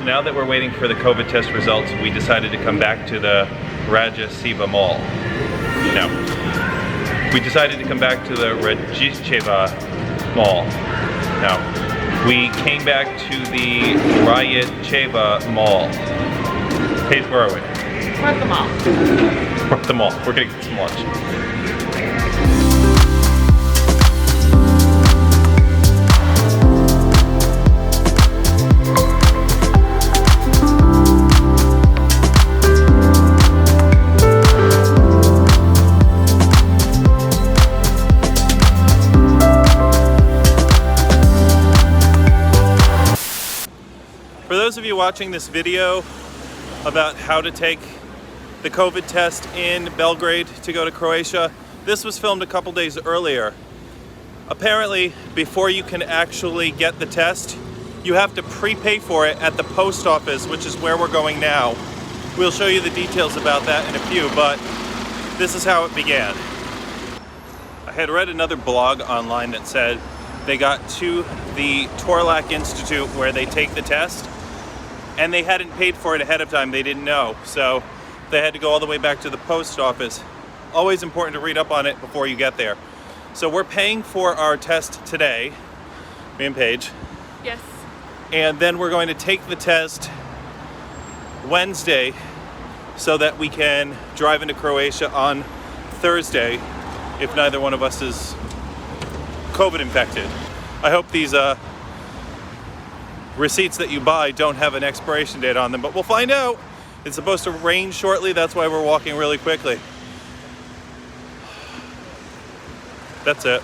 now that we're waiting for the COVID test results, we decided to come back to the Raja Siva Mall. No. We decided to come back to the Rajicheva Mall. No. We came back to the Rayacheva Mall. Paige, where are we? We're at the mall. We're at the mall. We're gonna get some lunch. For those of you watching this video about how to take the COVID test in Belgrade to go to Croatia, this was filmed a couple days earlier. Apparently, before you can actually get the test, you have to prepay for it at the post office, which is where we're going now. We'll show you the details about that in a few, but this is how it began. I had read another blog online that said they got to the Torlak Institute where they take the test, and they hadn't paid for it ahead of time. They didn't know, so they had to go all the way back to the post office. Always important to read up on it before you get there. So we're paying for our test today, me and Paige. Yes. And then we're going to take the test Wednesday so that we can drive into Croatia on Thursday if neither one of us is COVID infected. I hope these receipts that you buy don't have an expiration date on them, but we'll find out. It's supposed to rain shortly, that's why we're walking really quickly. That's it.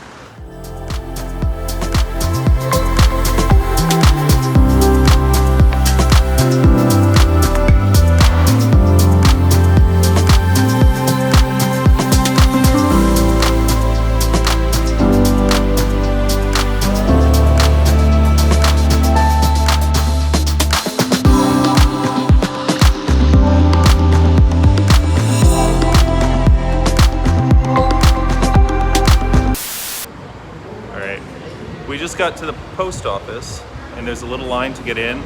We just got to the post office and there's a little line to get in.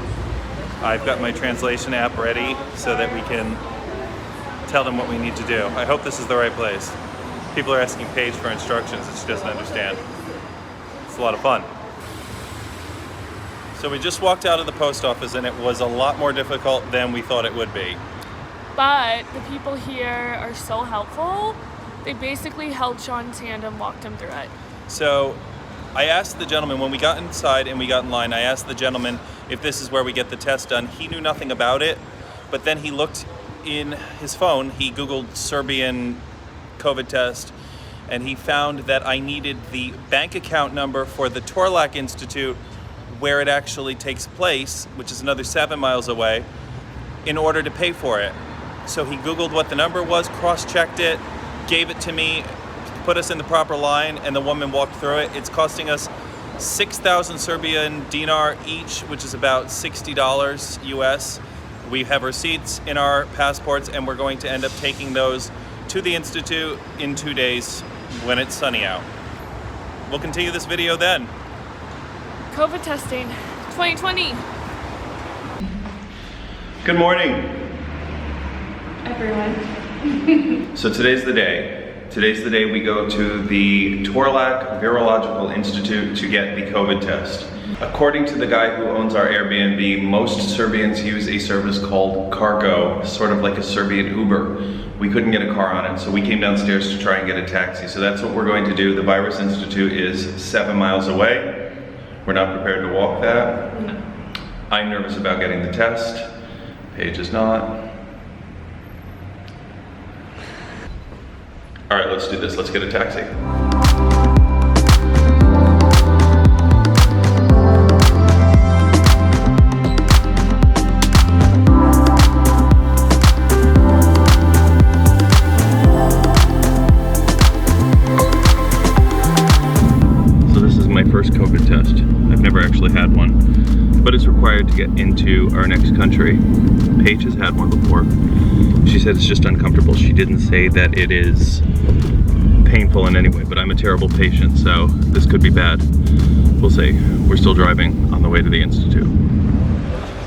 I've got my translation app ready so that we can tell them what we need to do. I hope this is the right place. People are asking Paige for instructions that she doesn't understand. It's a lot of fun. So we just walked out of the post office and it was a lot more difficult than we thought it would be. But the people here are so helpful. They basically held Sean's hand and walked him through it. So I asked the gentleman, when we got inside and we got in line, I asked the gentleman if this is where we get the test done. He knew nothing about it, but then he looked in his phone, he Googled Serbian COVID test, and he found that I needed the bank account number for the Torlak Institute, where it actually takes place, which is another 7 miles away, in order to pay for it. So he Googled what the number was, cross-checked it, gave it to me, put us in the proper line, and the woman walked through it. It's costing us 6,000 Serbian dinar each, which is about $60 US. We have receipts in our passports, and we're going to end up taking those to the Institute in 2 days when it's sunny out. We'll continue this video then. COVID testing 2020. Good morning, everyone. So today's the day. Today's the day we go to the Torlak Virological Institute to get the COVID test. According to the guy who owns our Airbnb, most Serbians use a service called Cargo, sort of like a Serbian Uber. We couldn't get a car on it, so we came downstairs to try and get a taxi. So that's what we're going to do. The Virus Institute is 7 miles away. We're not prepared to walk that. No. I'm nervous about getting the test. Paige is not. All right, let's do this. Let's get a taxi. So this is my first COVID test. I've never actually had one, but it's required to get into our next country. Paige has had one before. She said it's just uncomfortable. She didn't say that it is painful in any way, but I'm a terrible patient, so this could be bad. We'll see. We're still driving on the way to the Institute.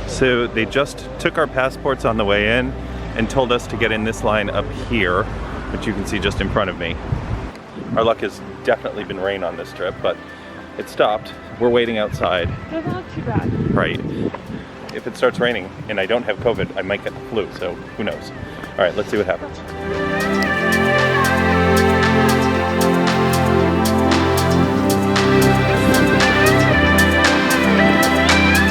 So they just took our passports on the way in and told us to get in this line up here, which you can see just in front of me. Our luck has definitely been rain on this trip, but it stopped. We're waiting outside. That's not too bad. Right. If it starts raining and I don't have COVID, I might get the flu, so who knows. All right, let's see what happens.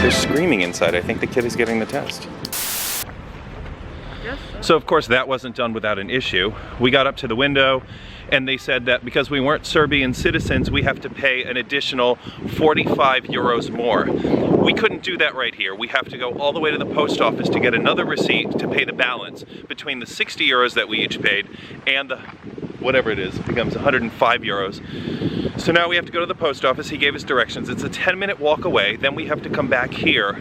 They're screaming inside. I think the kid is getting the test. So of course that wasn't done without an issue. We got up to the window and they said that because we weren't Serbian citizens, we have to pay an additional 45 euros more. We couldn't do that right here. We have to go all the way to the post office to get another receipt to pay the balance between the 60 euros that we each paid and the whatever it is, it becomes 105 euros. So now we have to go to the post office. He gave us directions. It's a 10-minute walk away. Then we have to come back here.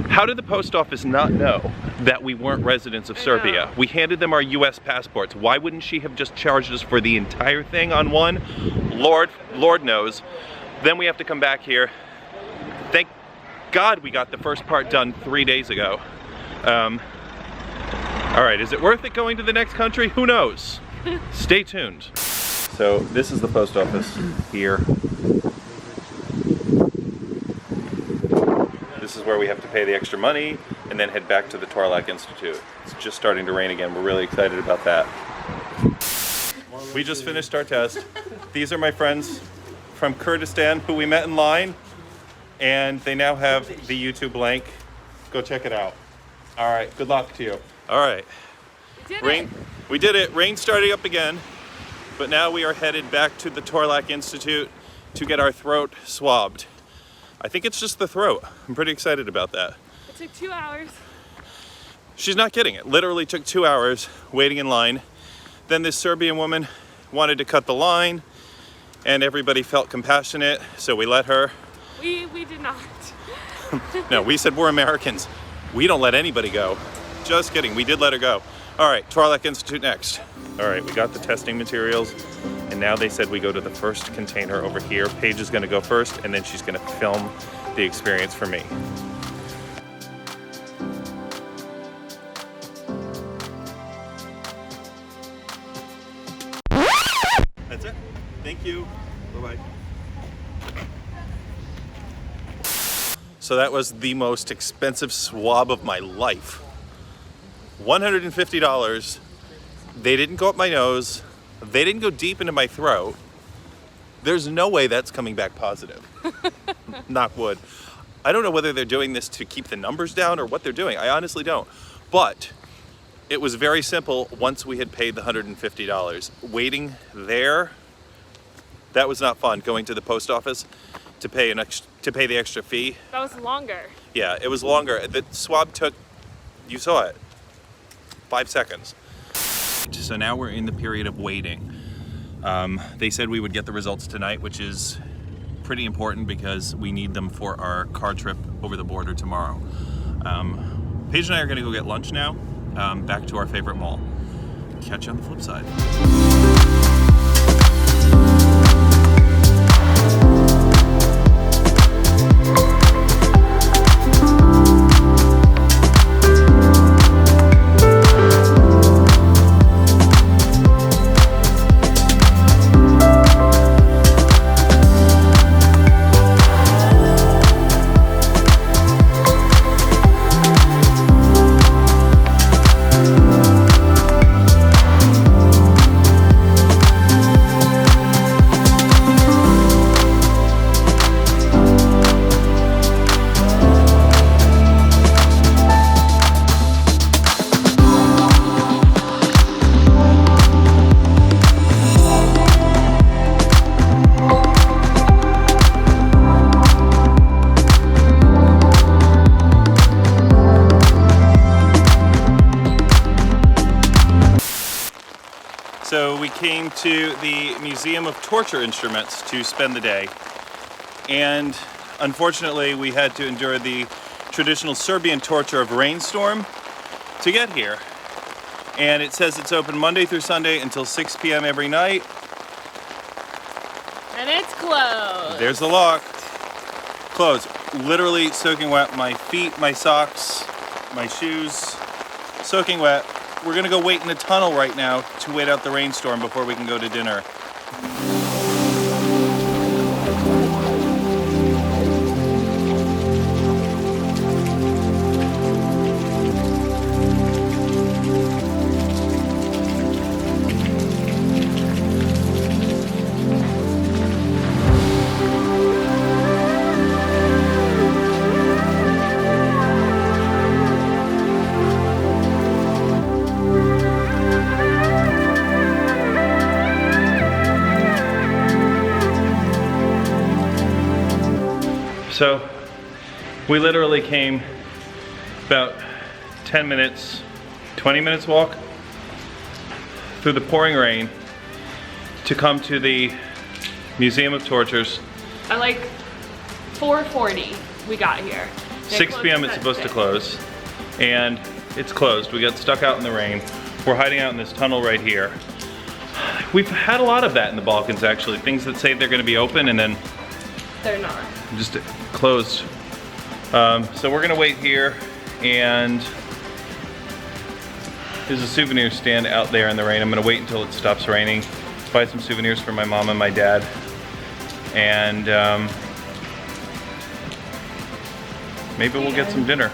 How did the post office not know that we weren't residents of Serbia? We handed them our US passports. Why wouldn't she have just charged us for the entire thing on one? Lord knows. Then we have to come back here. Thank God we got the first part done 3 days ago. All right, is it worth it going to the next country? Who knows? Stay tuned. So this is the post office here. This is where we have to pay the extra money and then head back to the Torlak Institute. It's just starting to rain again. We're really excited about that. We just finished our test. These are my friends from Kurdistan who we met in line, and they now have the YouTube link. Go check it out. All right, good luck to you. All right. We did it. Rain starting up again, but now we are headed back to the Torlak Institute to get our throat swabbed. I think it's just the throat. I'm pretty excited about that. It took 2 hours. She's not kidding. It literally took 2 hours waiting in line. Then this Serbian woman wanted to cut the line and everybody felt compassionate, so we let her. We did not. No, we said we're Americans. We don't let anybody go. Just kidding, we did let her go. All right, Torlak Institute next. All right, we got the testing materials, and now they said we go to the first container over here. Paige is gonna go first, and then she's gonna film the experience for me. That's it. Thank you. Bye-bye. So that was the most expensive swab of my life. $150. They didn't go up my nose. They didn't go deep into my throat. There's no way that's coming back positive. Knock wood. I don't know whether they're doing this to keep the numbers down or what they're doing. I honestly don't. But it was very simple once we had paid the $150. Waiting there, that was not fun. Going to the post office to pay the extra fee. That was longer. Yeah, it was longer. The swab took, you saw it, 5 seconds. So now we're in the period of waiting. They said we would get the results tonight, which is pretty important because we need them for our car trip over the border tomorrow. Paige and I are gonna go get lunch now, back to our favorite mall. Catch you on the flip side. So we came to the Museum of Torture Instruments to spend the day, and unfortunately we had to endure the traditional Serbian torture of rainstorm to get here. And it says it's open Monday through Sunday until 6 p.m. every night. And it's closed. There's the lock. clothes. Literally soaking wet. My feet, my socks, my shoes, soaking wet. We're gonna go wait in the tunnel right now to wait out the rainstorm before we can go to dinner. So we literally came about 10 minutes, 20 minutes walk through the pouring rain to come to the Museum of Tortures. At like 4:40 we got here. 6 p.m. it's supposed to close, and it's closed. We got stuck out in the rain. We're hiding out in this tunnel right here. We've had a lot of that in the Balkans actually. Things that say they're gonna be open and then they're not. Just closed. So we're gonna wait here, and there's a souvenir stand out there in the rain. I'm gonna wait until it stops raining, buy some souvenirs for my mom and my dad, and maybe we'll get some dinner.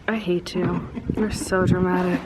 I hate you. You're so dramatic.